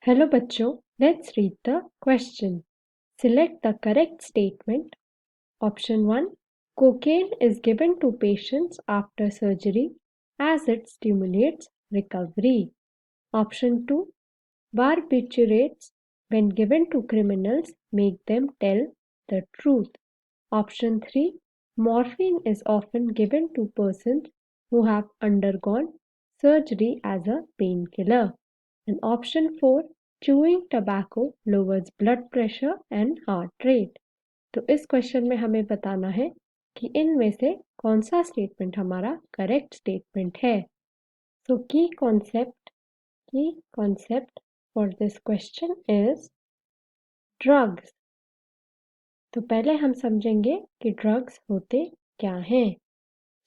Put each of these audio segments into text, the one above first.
Hello बच्चों, let's read the question. Select the correct statement. Option 1. Cocaine is given to patients after surgery as it stimulates recovery. Option 2. Barbiturates when given to criminals make them tell the truth. Option 3. Morphine is often given to persons who have undergone surgery as a painkiller. And option 4. Chewing tobacco lowers blood pressure and heart rate. तो इस question में हमें बताना है कि इनमें से कौन सा स्टेटमेंट हमारा करेक्ट स्टेटमेंट है. सो की concept for this question is drugs. तो पहले हम समझेंगे कि ड्रग्स होते क्या हैं.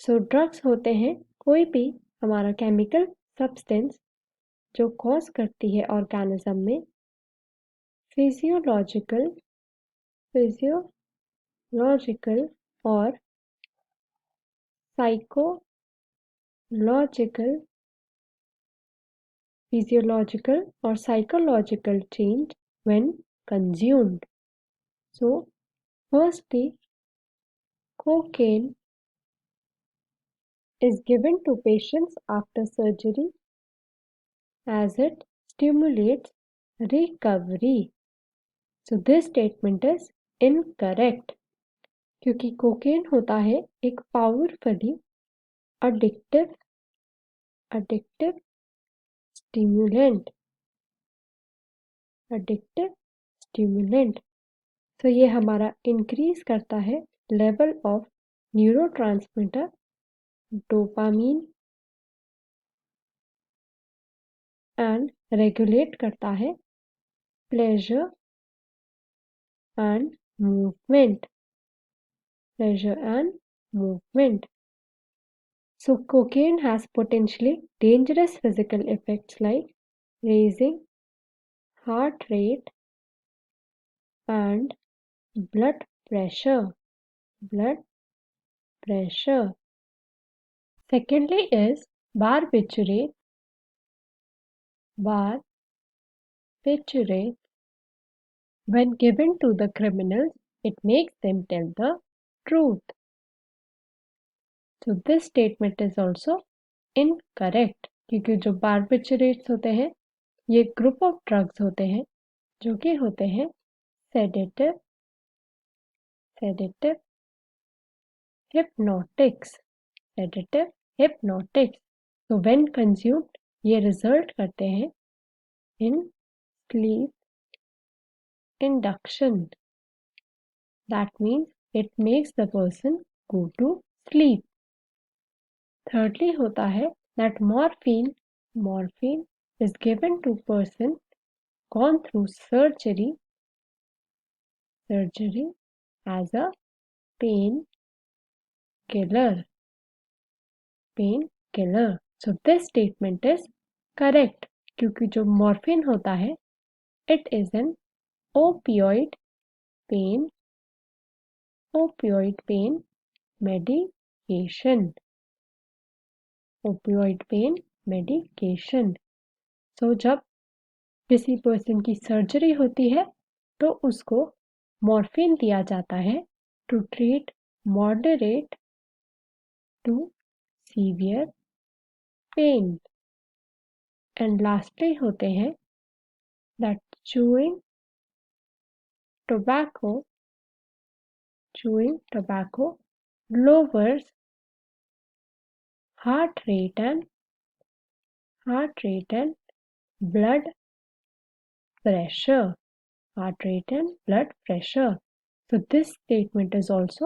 सो ड्रग्स होते हैं कोई भी हमारा केमिकल सब्सटेंस जो कॉज करती है ऑर्गेनिज्म में फिजियोलॉजिकल और psychological change when consumed. So firstly cocaine is given to patients after surgery as it stimulates recovery. So this statement is incorrect क्योंकि कोकेन होता है एक पावरफुली अडिक्टिव स्टिमुलेंट. तो ये हमारा इंक्रीज करता है level of neurotransmitter dopamine and regulate करता है pleasure and movement. So cocaine has potentially dangerous physical effects like raising heart rate and blood pressure. Secondly is barbiturate. When given to the criminals, it makes them tell the truth. So this statement is also incorrect क्योंकि जो barbiturates होते हैं ये group of drugs होते हैं जो कि होते हैं sedative hypnotics. So when consumed ये रिजल्ट करते हैं in sleep induction. That means it makes the person go to sleep. Thirdly होता है that morphine is given to person gone through surgery as a pain killer. So this statement is correct क्योंकि जो morphine होता है it is an opioid pain medication. So जब किसी person की surgery होती है तो उसको मॉर्फिन दिया जाता है to treat moderate to severe pain. And lastly होते हैं that chewing tobacco lowers heart rate and blood pressure. So this statement is also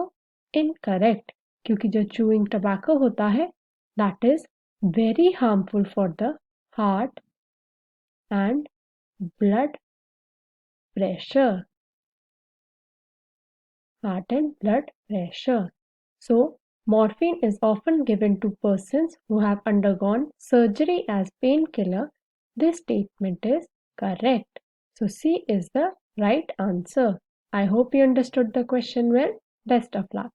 incorrect क्योंकि जो chewing tobacco होता है that is very harmful for the heart and blood pressure. So morphine is often given to persons who have undergone surgery as painkiller. This statement is correct. So C is the right answer. I hope you understood the question well. Best of luck.